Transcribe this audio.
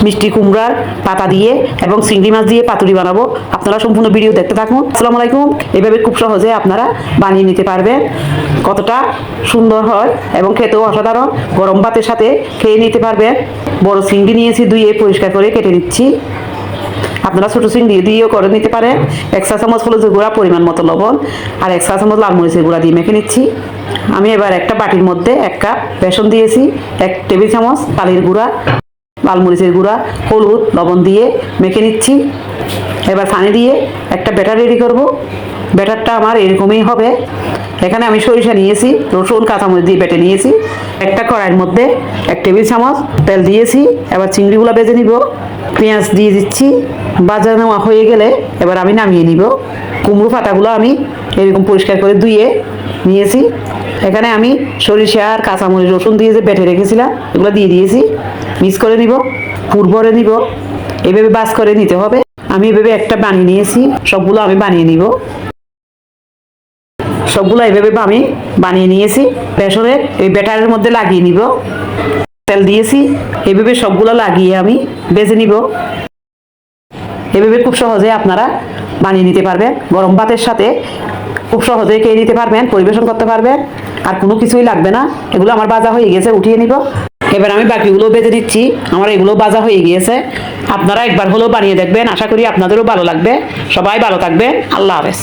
মিষ্টি কুমড়ার পাতা দিয়ে এবং চিংড়ি মাছ দিয়ে পাতুরি বানাবো। আপনারা সম্পূর্ণ ভিডিও দেখতে থাকুন। আসসালামু আলাইকুম। এভাবে খুব সহজে আপনারা বানিয়ে নিতে পারবেন। কতটা সুন্দর হয় এবং খেতেও অসাধারণ। গরম ভাতের সাথে খেয়ে নিতে পারবেন। বড় চিংড়ি নিয়েছি, ধুয়ে পরিষ্কার করে কেটে নিচ্ছি। আপনারা ছোটো চিংড়ি দিয়েও করে নিতে পারেন। 1 চা চামচ হলুদের গুঁড়া, পরিমাণ মতো লবণ আর 1 চা চামচ লাল মরিচের গুঁড়া দিয়ে মেখে নিচ্ছি। আমি এবার একটা বাটির মধ্যে 1 কাপ বেসন দিয়েছি, 1 টেবিল চামচ চালের গুঁড়া, লাল মরিচের গুঁড়া, হলুদ, লবণ দিয়ে মেখে নিচ্ছি। এবার পানি দিয়ে একটা ব্যাটার রেডি করব। ব্যাটারটা আমার এরকমই হবে। এখানে আমি সরিষা নিয়েছি, রসুন, কাঁচামরিচ দিয়ে বেটে নিয়েছি। একটা কড়াইয়ের মধ্যে 1 টেবিল চামচ তেল দিয়েছি। এবার চিংড়িগুলো ভেজে নিব। পেঁয়াজ দিয়ে দিচ্ছি। ভাজা নেওয়া হয়ে গেলে এবার আমি নামিয়ে নিব। কুমড়ো পাতাগুলো আমি এরকম পরিষ্কার করে ধুয়ে নিয়েছি। এখানে আমি সরিষা আর কাঁচামরিচ, রসুন দিয়ে যে বেটে রেখেছিলাম এগুলো দিয়ে দিয়েছি। মিক্স করে নিব, পুর ভরে নিব। এভাবে বাস করে নিতে হবে। আমি এভাবে একটা বানিয়ে নিয়েছি, সবগুলো আমি বানিয়ে নিব। সবগুলো এভাবে আমি বানিয়ে নিয়েছি। বেসনের এই ব্যাটারের মধ্যে লাগিয়ে নিব। তেল দিয়েছি, এভাবে সবগুলো লাগিয়ে আমি ভেজে নিব। এভাবে খুব সহজে আপনারা বানিয়ে নিতে পারবেন। গরম ভাতের সাথে খুব সহজে খেয়ে নিতে পারবেন, পরিবেশন করতে পারবেন। আর কোনো কিছুই লাগবে না। এগুলো আমার ভাজা হয়ে গেছে, উঠিয়ে নিব। এবার আমি বাকিগুলো ভেজে দিচ্ছি। আমার এগুলো ভাজা হয়ে গিয়েছে। আপনারা একবার হলেও বানিয়ে দেখবেন। আশা করি আপনাদেরও ভালো লাগবে। সবাই ভালো থাকবেন। আল্লাহ হাফেজ।